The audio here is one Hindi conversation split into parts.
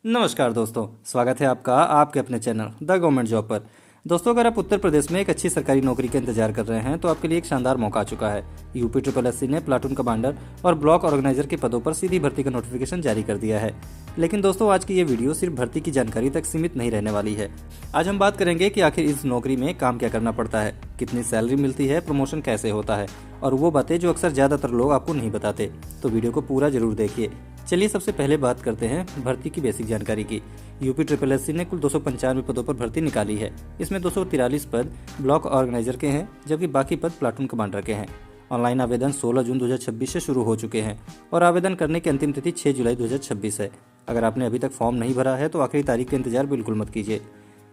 नमस्कार दोस्तों, स्वागत है आपका आपके अपने चैनल द गवर्नमेंट जॉब पर। दोस्तों, अगर आप उत्तर प्रदेश में एक अच्छी सरकारी नौकरी का इंतजार कर रहे हैं तो आपके लिए एक शानदार मौका आ चुका है। यूपी SSSC ने प्लाटून कमांडर और ब्लॉक ऑर्गेनाइजर के पदों पर सीधी भर्ती का नोटिफिकेशन जारी कर दिया है। लेकिन दोस्तों, आज की ये वीडियो सिर्फ भर्ती की जानकारी तक सीमित नहीं रहने वाली है। आज हम बात करेंगे कि आखिर इस नौकरी में काम क्या करना पड़ता है, कितनी सैलरी मिलती है, प्रमोशन कैसे होता है और वो बातें जो अक्सर ज़्यादातर लोग आपको नहीं बताते। तो वीडियो को पूरा जरूर देखिए। चलिए सबसे पहले बात करते हैं भर्ती की बेसिक जानकारी की। यूपी SSSC ने कुल 295 पदों पर भर्ती निकाली है। इसमें 243 पद ब्लॉक ऑर्गेनाइजर के हैं, जबकि बाकी पद प्लाटून कमांडर के हैं। ऑनलाइन आवेदन 16 जून 2026 से शुरू हो चुके हैं और आवेदन करने की अंतिम तिथि 6 जुलाई 2026 है। अगर आपने अभी तक फॉर्म नहीं भरा है तो आखिरी तारीख का इंतजार बिल्कुल मत कीजिए।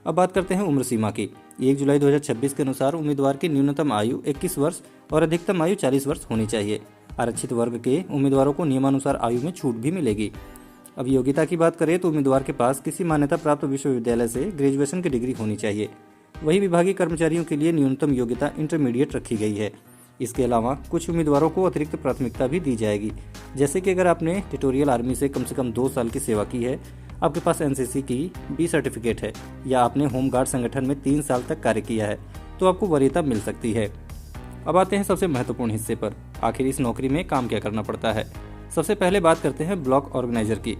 अब बात करते हैं उम्र सीमा की। 1 जुलाई 2026 के अनुसार उम्मीदवार की न्यूनतम आयु 21 वर्ष और अधिकतम आयु 40 वर्ष होनी चाहिए। आरक्षित वर्ग के उम्मीदवारों को नियमानुसार आयु में छूट भी मिलेगी। अब योग्यता की बात करें तो उम्मीदवार के पास किसी मान्यता प्राप्त विश्वविद्यालय से ग्रेजुएशन की डिग्री होनी चाहिए। वही विभागीय कर्मचारियों के लिए न्यूनतम योग्यता इंटरमीडिएट रखी गई है। इसके अलावा कुछ उम्मीदवारों को अतिरिक्त प्राथमिकता भी दी जाएगी, जैसे कि अगर आपने टेरिटोरियल आर्मी से कम 2 साल की सेवा की है, आपके पास NCC की B सर्टिफिकेट है या आपने होमगार्ड संगठन में 3 साल तक कार्य किया है तो आपको वरीयता मिल सकती है। अब आते हैं सबसे महत्वपूर्ण हिस्से पर, आखिर इस नौकरी में काम क्या करना पड़ता है। सबसे पहले बात करते हैं ब्लॉक ऑर्गेनाइजर की।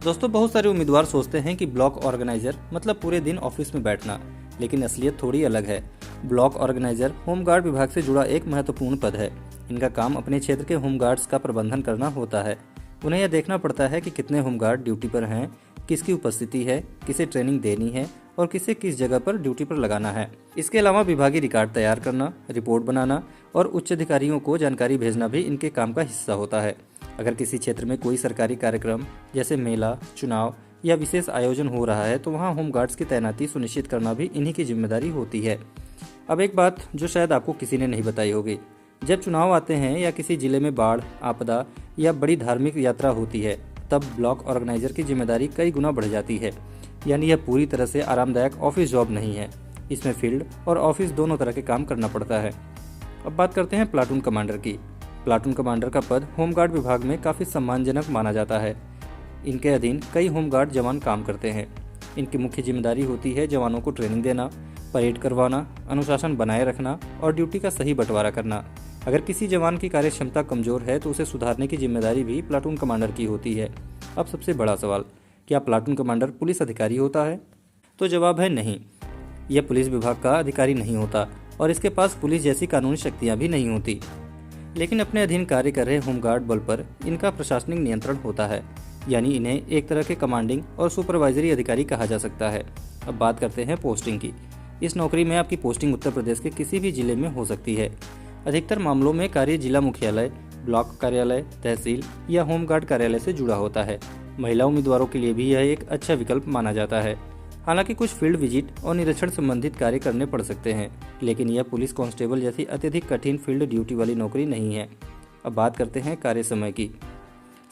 दोस्तों, बहुत सारे उम्मीदवार सोचते हैं कि ब्लॉक ऑर्गेनाइजर मतलब पूरे दिन ऑफिस में बैठना, लेकिन असलियत थोड़ी अलग है। ब्लॉक ऑर्गेनाइजर होमगार्ड विभाग से जुड़ा एक महत्वपूर्ण पद है। इनका काम अपने क्षेत्र के होमगार्ड्स का प्रबंधन करना होता है। उन्हें यह देखना पड़ता है कि कितने होमगार्ड ड्यूटी पर हैं, किसकी उपस्थिति है, किसे ट्रेनिंग देनी है और किसे किस जगह पर ड्यूटी पर लगाना है। इसके अलावा विभागीय रिकॉर्ड तैयार करना, रिपोर्ट बनाना और उच्च अधिकारियों को जानकारी भेजना भी इनके काम का हिस्सा होता है। अगर किसी क्षेत्र में कोई सरकारी कार्यक्रम जैसे मेला, चुनाव या विशेष आयोजन हो रहा है तो वहाँ होमगार्ड्स की तैनाती सुनिश्चित करना भी इन्हीं की जिम्मेदारी होती है। अब एक बात जो शायद आपको किसी ने नहीं बताई होगी, जब चुनाव आते हैं या किसी जिले में बाढ़, आपदा या बड़ी धार्मिक यात्रा होती है, तब ब्लॉक ऑर्गेनाइजर की जिम्मेदारी कई गुना बढ़ जाती है। यानी यह पूरी तरह से आरामदायक ऑफिस जॉब नहीं है। इसमें फील्ड और ऑफिस दोनों तरह के काम करना पड़ता है। अब बात करते हैं प्लाटून कमांडर की। प्लाटून कमांडर का पद होमगार्ड विभाग में काफ़ी सम्मानजनक माना जाता है। इनके अधीन कई होमगार्ड जवान काम करते हैं। इनकी मुख्य जिम्मेदारी होती है जवानों को ट्रेनिंग देना, परेड करवाना, अनुशासन बनाए रखना और ड्यूटी का सही बंटवारा करना। अगर किसी जवान की कार्य क्षमता कमजोर है तो उसे सुधारने की जिम्मेदारी भी प्लाटून कमांडर की होती है। अब सबसे बड़ा सवाल, क्या प्लाटून कमांडर पुलिस अधिकारी होता है? तो जवाब है नहीं। यह पुलिस विभाग का अधिकारी नहीं होता और इसके पास पुलिस जैसी कानूनी शक्तियां भी नहीं होती। लेकिन अपने अधीन कार्य कर रहे होमगार्ड बल पर इनका प्रशासनिक नियंत्रण होता है, यानी इन्हें एक तरह के कमांडिंग और सुपरवाइजरी अधिकारी कहा जा सकता है। अब बात करते हैं पोस्टिंग की। इस नौकरी में आपकी पोस्टिंग उत्तर प्रदेश के किसी भी जिले में हो सकती है। अधिकतर मामलों में कार्य जिला मुख्यालय, ब्लॉक कार्यालय, तहसील या होमगार्ड कार्यालय से जुड़ा होता है। महिला उम्मीदवारों के लिए भी यह एक अच्छा विकल्प माना जाता है। हालांकि कुछ फील्ड विजिट और निरीक्षण संबंधित कार्य करने पड़ सकते हैं, लेकिन यह पुलिस कांस्टेबल जैसी अत्यधिक कठिन फील्ड ड्यूटी वाली नौकरी नहीं है। अब बात करते हैं कार्य समय की।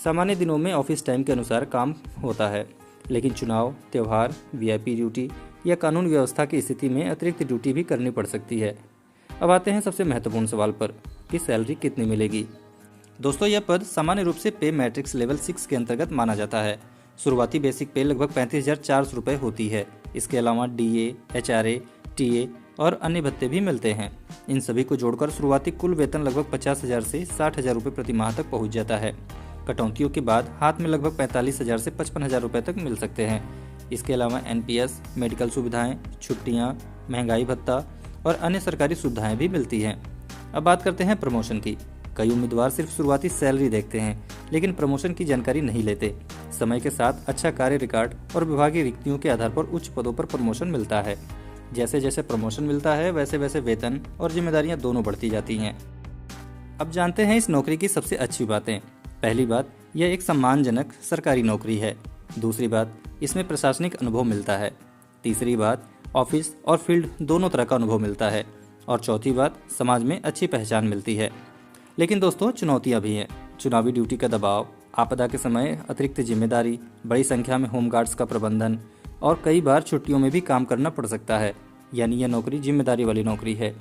सामान्य दिनों में ऑफिस टाइम के अनुसार काम होता है, लेकिन चुनाव, त्यौहार, VIP ड्यूटी या कानून व्यवस्था की स्थिति में अतिरिक्त ड्यूटी भी करनी पड़ सकती है। अब आते हैं सबसे महत्वपूर्ण सवाल पर कि सैलरी कितनी मिलेगी। दोस्तों, यह पद सामान्य रूप से पे मैट्रिक्स लेवल 6 के अंतर्गत माना जाता है। शुरुआती बेसिक पे लगभग 35,400 रुपये होती है। इसके अलावा DA, HRA, TA और अन्य भत्ते भी मिलते हैं। इन सभी को जोड़कर शुरुआती कुल वेतन लगभग 50,000 से 60,000 रुपये प्रति माह तक पहुंच जाता है। कटौतियों के बाद हाथ में लगभग 45,000 से 55,000 रुपये तक मिल सकते हैं। इसके अलावा NPS, मेडिकल सुविधाएं, छुट्टियां, महंगाई भत्ता और अन्य सरकारी सुविधाएं भी मिलती हैं। अब बात करते हैं प्रमोशन की। कई उम्मीदवार सिर्फ शुरुआती सैलरी देखते हैं, लेकिन प्रमोशन की जानकारी नहीं लेते। समय के साथ अच्छा कार्य रिकॉर्ड और विभागीय रिक्तियों के आधार पर उच्च पदों पर प्रमोशन मिलता है। जैसे जैसे प्रमोशन मिलता है वैसे वैसे वेतन और जिम्मेदारियां दोनों बढ़ती जाती हैं। अब जानते हैं इस नौकरी की सबसे अच्छी बातें। पहली बात, यह एक सम्मानजनक सरकारी नौकरी है। दूसरी बात, इसमें प्रशासनिक अनुभव मिलता है। तीसरी बात, ऑफिस और फील्ड दोनों तरह का अनुभव मिलता है। और चौथी बात, समाज में अच्छी पहचान मिलती है। लेकिन दोस्तों, चुनौतियां भी हैं। चुनावी ड्यूटी का दबाव, आपदा के समय अतिरिक्त जिम्मेदारी, बड़ी संख्या में होमगार्ड्स का प्रबंधन और कई बार छुट्टियों में भी काम करना पड़ सकता है। यानी यह नौकरी जिम्मेदारी वाली नौकरी है।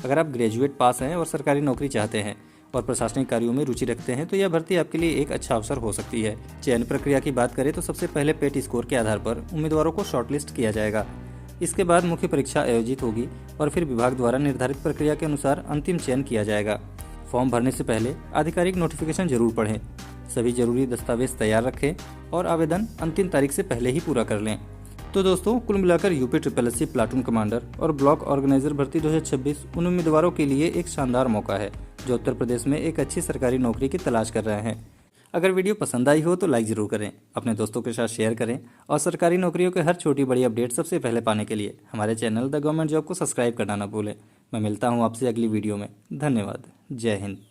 अगर आप ग्रेजुएट पास हैं और सरकारी नौकरी चाहते हैं और प्रशासनिक कार्यों में रुचि रखते हैं तो यह भर्ती आपके लिए एक अच्छा अवसर हो सकती है। चयन प्रक्रिया की बात करें तो सबसे पहले पेट स्कोर के आधार पर उम्मीदवारों को शॉर्टलिस्ट किया जाएगा। इसके बाद मुख्य परीक्षा आयोजित होगी और फिर विभाग द्वारा निर्धारित प्रक्रिया के अनुसार अंतिम चयन किया जाएगा। फॉर्म भरने से पहले आधिकारिक नोटिफिकेशन जरूर पढ़ें, सभी जरूरी दस्तावेज तैयार रखें और आवेदन अंतिम तारीख से पहले ही पूरा कर लें। तो दोस्तों, कुल मिलाकर यूपी SSSC प्लाटून कमांडर और ब्लॉक ऑर्गेनाइजर भर्ती 2026 उन उम्मीदवारों के लिए एक शानदार मौका है जो उत्तर प्रदेश में एक अच्छी सरकारी नौकरी की तलाश कर रहे हैं। अगर वीडियो पसंद आई हो तो लाइक ज़रूर करें, अपने दोस्तों के साथ शेयर करें और सरकारी नौकरियों के हर छोटी बड़ी अपडेट सबसे पहले पाने के लिए हमारे चैनल द गवर्नमेंट जॉब को सब्सक्राइब करना ना भूलें। मैं मिलता हूँ आपसे अगली वीडियो में। धन्यवाद। जय हिंद।